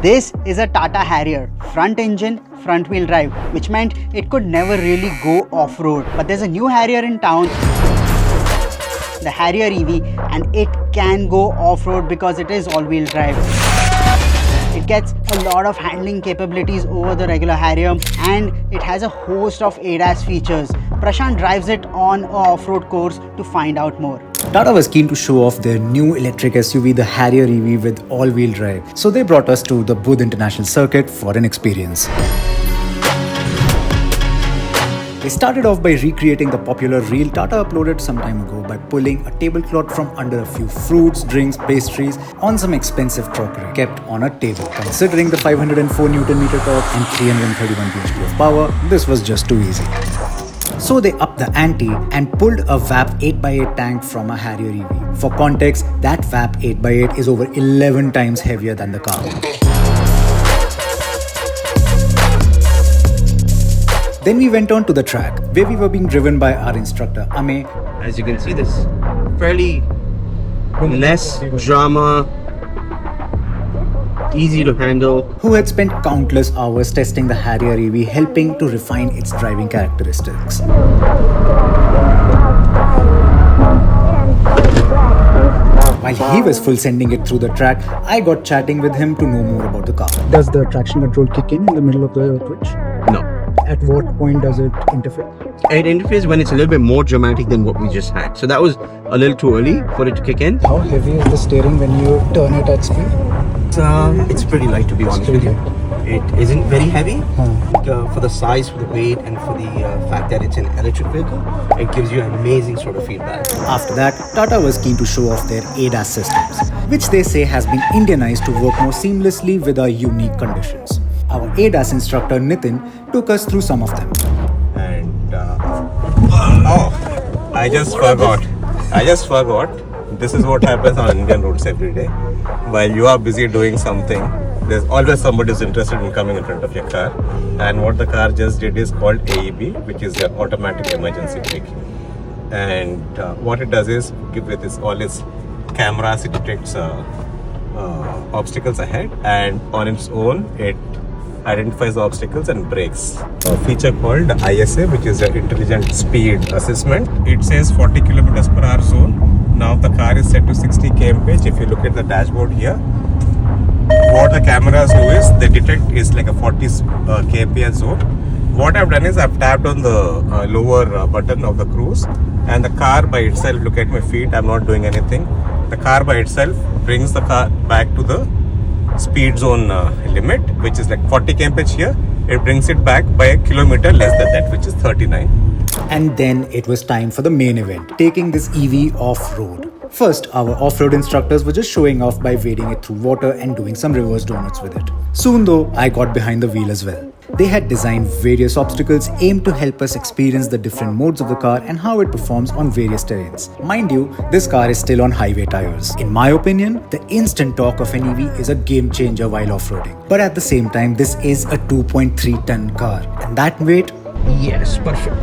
This is a Tata Harrier, front engine, front wheel drive, which meant it could never really go off-road. But there's a new Harrier in town, the Harrier EV, and it can go off-road because it is all-wheel drive. It gets a lot of handling capabilities over the regular Harrier, and it has a host of ADAS features. Prashant drives it on an off-road course to find out more. Tata was keen to show off their new electric SUV, the Harrier EV with all-wheel drive. So they brought us to the Buddh International Circuit for an experience. They started off by recreating the popular reel Tata uploaded some time ago by pulling a tablecloth from under a few fruits, drinks, pastries on some expensive crockery kept on a table. Considering the 504 Nm torque and 331 bhp of power, this was just too easy. So they upped the ante and pulled a VAP 8x8 tank from a Harrier EV. For context, that VAP 8x8 is over 11 times heavier than the car. Then we went on to the track, where we were being driven by our instructor, Ame. As you can see, this fairly less drama, easy to handle. Who had spent countless hours testing the Harrier EV, helping to refine its driving characteristics. While he was full sending it through the track, I got chatting with him to know more about the car. Does the traction control kick in the middle of the twitch? No. At what point does it interfere? It interferes when it's a little bit more dramatic than what we just had. So that was a little too early for it to kick in. How heavy is the steering when you turn it at speed? It's pretty light, to be honest with you. It isn't very heavy. For the size, for the weight, and for the fact that it's an electric vehicle, it gives you an amazing sort of feedback. After that, Tata was keen to show off their ADAS systems, which they say has been Indianized to work more seamlessly with our unique conditions. Our ADAS instructor Nitin took us through some of them. And I just forgot. This is what happens on Indian roads every day. While you are busy doing something, there's always somebody who's interested in coming in front of your car. And what the car just did is called AEB, which is your automatic emergency braking. And what it does is, with all its cameras, it detects obstacles ahead, and on its own, it identifies the obstacles and brakes. A feature called ISA, which is an intelligent speed assessment. It says 40 kilometers per hour zone. Now the car is set to 60 kmph. If you look at the dashboard here, what the cameras do is they detect is like a 40 kmph zone. What I've done is I've tapped on the lower button of the cruise, and the car by itself, look at my feet, I'm not doing anything. The car by itself brings the car back to the speed zone limit, which is like 40 kmph here. It brings it back by a kilometer less than that, which is 39. And then it was time for the main event, taking this EV off-road. First, our off-road instructors were just showing off by wading it through water and doing some reverse donuts with it. Soon though, I got behind the wheel as well. They had designed various obstacles aimed to help us experience the different modes of the car and how it performs on various terrains. Mind you, this car is still on highway tires. In my opinion, the instant torque of an EV is a game changer while off-roading. But at the same time, this is a 2.3 ton car, and that weight, Yes, perfect.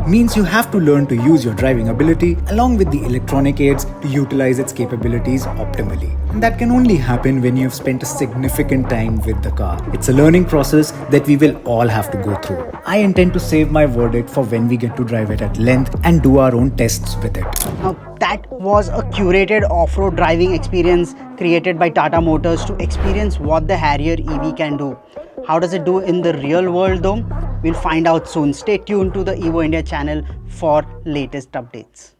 means you have to learn to use your driving ability along with the electronic aids to utilize its capabilities optimally. And that can only happen when you have spent a significant time with the car. It's a learning process that we will all have to go through. I intend to save my verdict for when we get to drive it at length and do our own tests with it. Now, that was a curated off-road driving experience created by Tata Motors to experience what the Harrier EV can do. How does it do in the real world though? We'll find out soon. Stay tuned to the Evo India channel for latest updates.